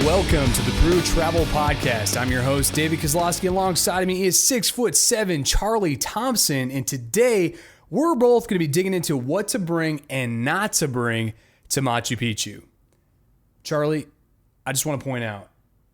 welcome to the Peru Travel Podcast. I'm your host, David Kozlowski. Alongside of me is 6'7" Charlie Thompson, and today we're both going to be digging into what to bring and not to bring to Machu Picchu. Charlie, I just want to point out,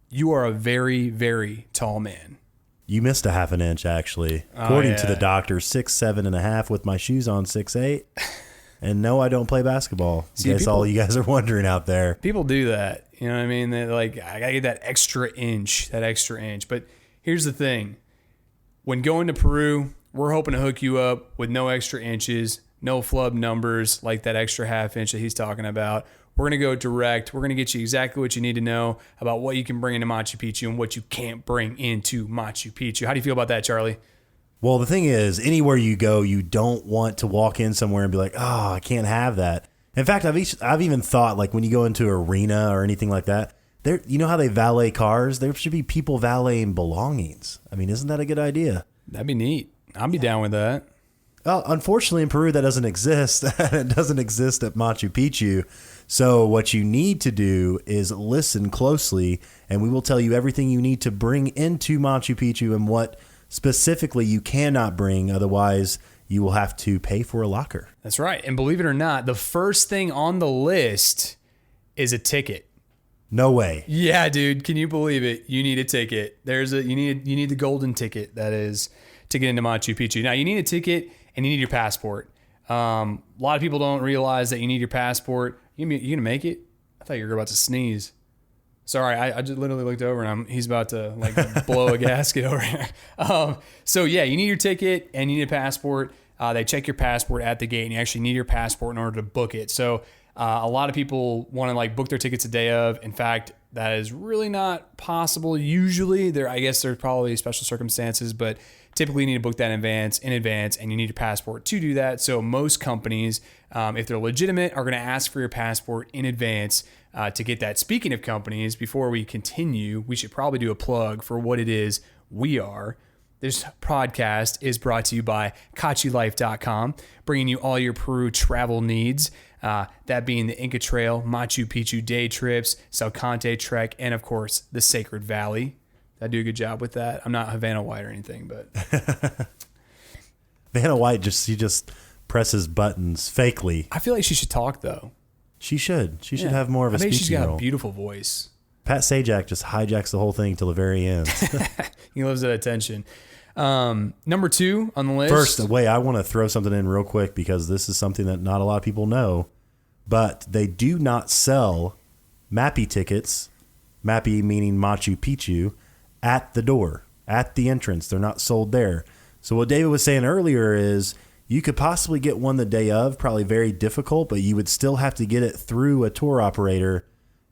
you are a very, very tall man. You missed a half an inch, actually. According to the doctor, 6'7.5" with my shoes on 6'8". And no, I don't play basketball. See, that's all you guys are wondering out there. People do that. You know what I mean? They're like, I got to get that extra inch. But here's the thing. When going to Peru, we're hoping to hook you up with no extra inches, no flub numbers like that extra half inch that he's talking about. We're going to go direct. We're going to get you exactly what you need to know about what you can bring into Machu Picchu and what you can't bring into Machu Picchu. How do you feel about that, Charlie? Well, the thing is, anywhere you go, you don't want to walk in somewhere and be like, oh, I can't have that. In fact, I've even thought, like, when you go into an arena or anything like that, you know how they valet cars? There should be people valeting belongings. I mean, isn't that a good idea? That'd be neat. I'd be down with that. Well, unfortunately, in Peru, that doesn't exist. It doesn't exist at Machu Picchu. So what you need to do is listen closely, and we will tell you everything you need to bring into Machu Picchu and what specifically you cannot bring. Otherwise, you will have to pay for a locker. That's right. And believe it or not, the first thing on the list is a ticket. No way. Yeah, dude. Can you believe it? You need a ticket. You need the golden ticket, that is, to get into Machu Picchu. Now, you need a ticket and you need your passport. A lot of people don't realize that you need your passport. You going to make it? I thought you were about to sneeze. Sorry, I just literally looked over and he's about to like blow a gasket over here. So yeah, you need your ticket and you need a passport. They check your passport at the gate, and you actually need your passport in order to book it. So a lot of people want to like book their tickets a day of. In fact, that is really not possible. Usually, I guess there's probably special circumstances, but typically you need to book that in advance, and you need your passport to do that. So most companies, if they're legitimate, are going to ask for your passport in advance to get that. Speaking of companies, before we continue, we should probably do a plug for what it is we are. This podcast is brought to you by KachiLife.com, bringing you all your Peru travel needs. That being the Inca Trail, Machu Picchu day trips, Salcante Trek, and of course, the Sacred Valley. I do a good job with that. I'm not Havana White or anything, but Vanna White just presses buttons fakely. I feel like she should talk though. She should. She should have more of a speaking role. She's got a beautiful voice. Pat Sajak just hijacks the whole thing till the very end. He loves that attention. Number 2 on the list. First, I want to throw something in real quick because this is something that not a lot of people know, but they do not sell Mappy tickets, Mappy meaning Machu Picchu, at the door, at the entrance. They're not sold there. So what David was saying earlier is you could possibly get one the day of, probably very difficult, but you would still have to get it through a tour operator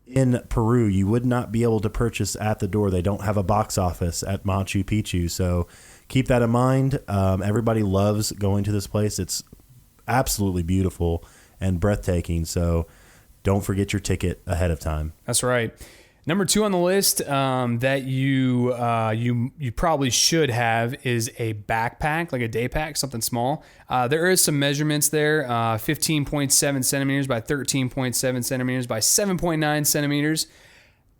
in Peru. You would not be able to purchase at the door. They don't have a box office at Machu Picchu. So keep that in mind. Everybody loves going to this place. It's absolutely beautiful and breathtaking. So don't forget your ticket ahead of time. That's right. Number 2 on the list that you probably should have is a backpack, like a day pack, something small. There is some measurements there, 15.7 centimeters by 13.7 centimeters by 7.9 centimeters.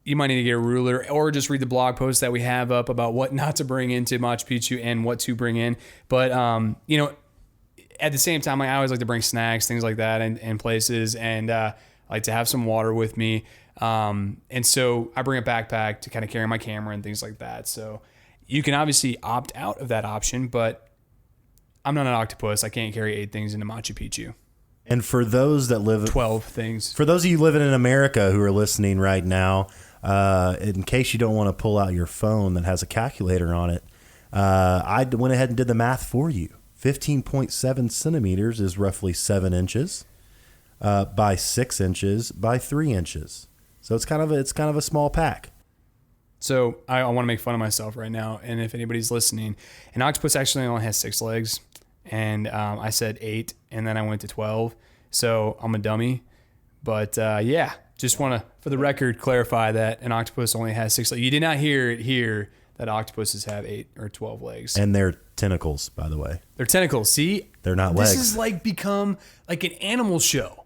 You might need to get a ruler or just read the blog post that we have up about what not to bring into Machu Picchu and what to bring in. But, at the same time, I always like to bring snacks, things like that, and places, and I like to have some water with me. And so I bring a backpack to kind of carry my camera and things like that. So you can obviously opt out of that option, but I'm not an octopus. I can't carry 8 things into Machu Picchu. And for those that live 12 things. For those of you living in America who are listening right now, in case you don't want to pull out your phone that has a calculator on it, I went ahead and did the math for you. 15.7 centimeters is roughly 7 inches by 6 inches by 3 inches. So it's kind of a small pack. So I want to make fun of myself right now. And if anybody's listening, an octopus actually only has 6 legs. And I said 8, and then I went to 12. So I'm a dummy. But just want to, for the record, clarify that an octopus only has 6 legs. You did not hear it here that octopuses have 8 or 12 legs. And they're tentacles, by the way. They're tentacles. See? They're not legs. This is like become like an animal show.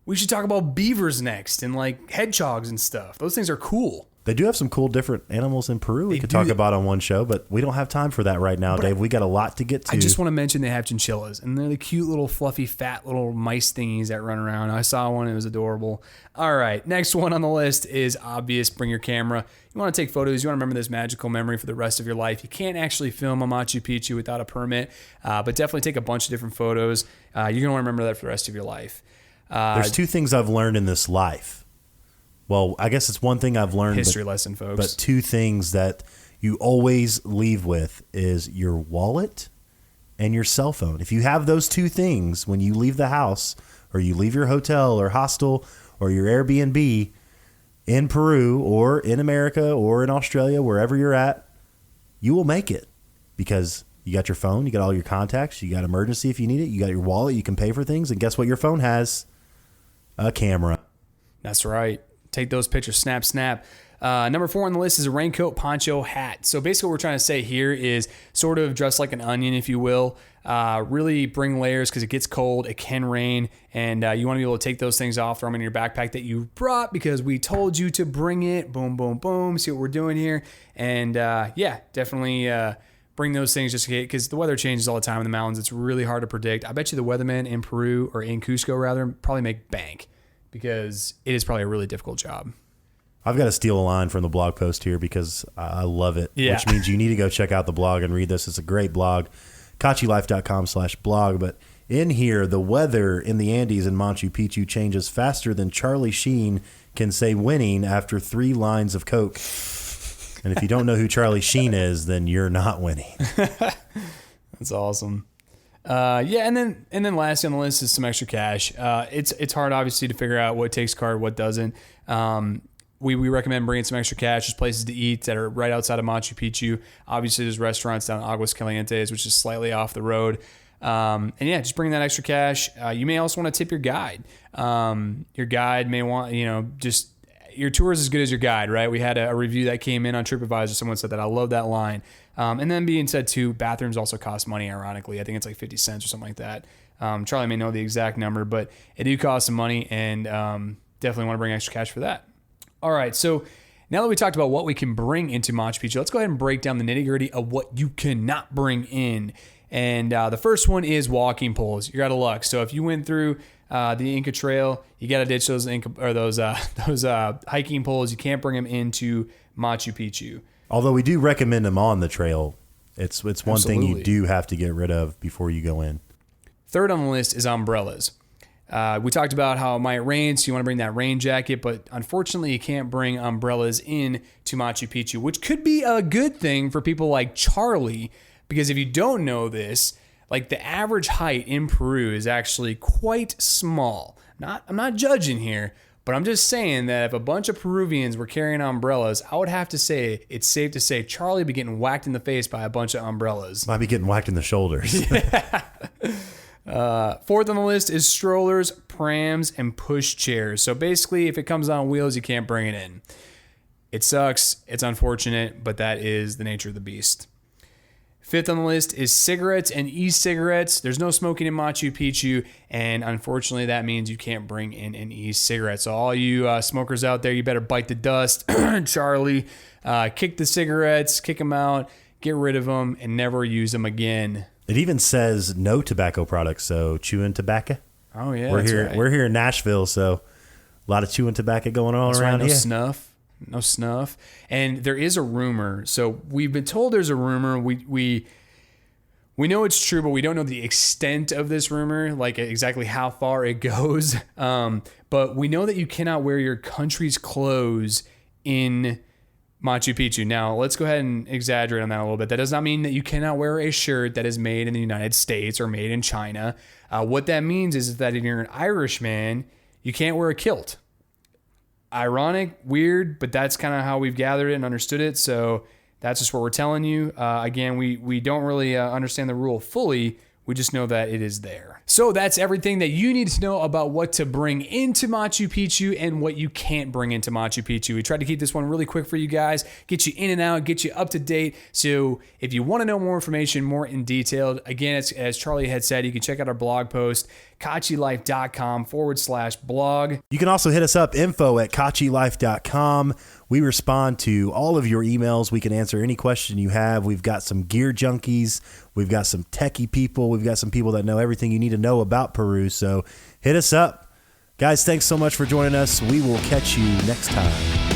We should talk about beavers next and like hedgehogs and stuff. Those things are cool. They do have some cool different animals in Peru we could talk about on one show, but we don't have time for that right now, Dave. We got a lot to get to. I just want to mention they have chinchillas, and they're the cute little fluffy fat little mice thingies that run around. I saw one. It was adorable. All right. Next one on the list is obvious. Bring your camera. You want to take photos. You want to remember this magical memory for the rest of your life. You can't actually film a Machu Picchu without a permit, but definitely take a bunch of different photos. You're going to want to remember that for the rest of your life. There's two things I've learned in this life. Well, I guess it's one thing I've learned. History lesson, folks. But two things that you always leave with is your wallet and your cell phone. If you have those two things when you leave the house or you leave your hotel or hostel or your Airbnb in Peru or in America or in Australia, wherever you're at, you will make it because you got your phone, you got all your contacts, you got emergency if you need it, you got your wallet, you can pay for things, and guess what your phone has? A camera. That's right. Take those pictures, snap, snap. Number 4 on the list is a raincoat, poncho, hat. So basically what we're trying to say here is sort of dress like an onion, if you will. Really bring layers because it gets cold, it can rain, and you want to be able to take those things off, throw them in your backpack that you brought because we told you to bring it. Boom, boom, boom. See what we're doing here. And yeah, definitely bring those things just because the weather changes all the time in the mountains. It's really hard to predict. I bet you the weathermen in Peru, or in Cusco rather, probably make bank because it is probably a really difficult job. I've got to steal a line from the blog post here because I love it, yeah. Which means you need to go check out the blog and read this. It's a great blog, kachilife.com/blog. But in here, the weather in the Andes in Machu Picchu changes faster than Charlie Sheen can say winning after 3 lines of Coke. And if you don't know who Charlie Sheen is, then you're not winning. That's awesome. Yeah, and then lastly on the list is some extra cash. It's hard obviously to figure out what takes card, what doesn't. We recommend bringing some extra cash. There's places to eat that are right outside of Machu Picchu. Obviously, there's restaurants down in Aguas Calientes, which is slightly off the road. And yeah, just bring that extra cash. You may also want to tip your guide. Your guide may want, just your tour is as good as your guide, right? We had a review that came in on TripAdvisor. Someone said that. I love that line. And then being said too, bathrooms also cost money, ironically. I think it's like 50 cents or something like that. Charlie may know the exact number, but it do cost some money, and definitely want to bring extra cash for that. All right, so now that we talked about what we can bring into Machu Picchu, let's go ahead and break down the nitty-gritty of what you cannot bring in. And the first one is walking poles. You're out of luck. So if you went through the Inca Trail, you got to ditch those hiking poles. You can't bring them into Machu Picchu. Although we do recommend them on the trail. It's one Absolutely. thing you do have to get rid of before you go in. Third on the list is umbrellas. We talked about how it might rain, so you want to bring that rain jacket, but unfortunately you can't bring umbrellas in to Machu Picchu, which could be a good thing for people like Charlie, because if you don't know this, like the average height in Peru is actually quite small. I'm not judging here, but I'm just saying that if a bunch of Peruvians were carrying umbrellas, I would have to say it's safe to say Charlie be getting whacked in the face by a bunch of umbrellas. Might be getting whacked in the shoulders. Fourth on the list is strollers, prams, and push chairs. So basically, if it comes on wheels, you can't bring it in. It sucks. It's unfortunate, but that is the nature of the beast. Fifth on the list is cigarettes and e-cigarettes. There's no smoking in Machu Picchu, and unfortunately, that means you can't bring in an e-cigarette. So all you smokers out there, you better bite the dust. Charlie, kick the cigarettes, kick them out, get rid of them, and never use them again. It even says no tobacco products, so chewing tobacco. Oh yeah, We're here in Nashville, so a lot of chewing tobacco going on around here. No snuff. And there is a rumor. So we've been told there's a rumor. We know it's true, but we don't know the extent of this rumor, like exactly how far it goes. But we know that you cannot wear your country's clothes in Machu Picchu. Now, let's go ahead and exaggerate on that a little bit. That does not mean that you cannot wear a shirt that is made in the United States or made in China. What that means is that if you're an Irishman, you can't wear a kilt. Ironic, weird, but that's kind of how we've gathered it and understood it. So that's just what we're telling you. Again, we don't really understand the rule fully. We just know that it is there. So that's everything that you need to know about what to bring into Machu Picchu and what you can't bring into Machu Picchu. We tried to keep this one really quick for you guys, get you in and out, get you up to date. So if you want to know more information, more in detail, again, as Charlie had said, you can check out our blog post, kachilife.com/blog. You can also hit us up, info@kachilife.com. We respond to all of your emails. We can answer any question you have. We've got some gear junkies. We've got some techie people. We've got some people that know everything you need to know about Peru. So hit us up. Guys, thanks so much for joining us. We will catch you next time.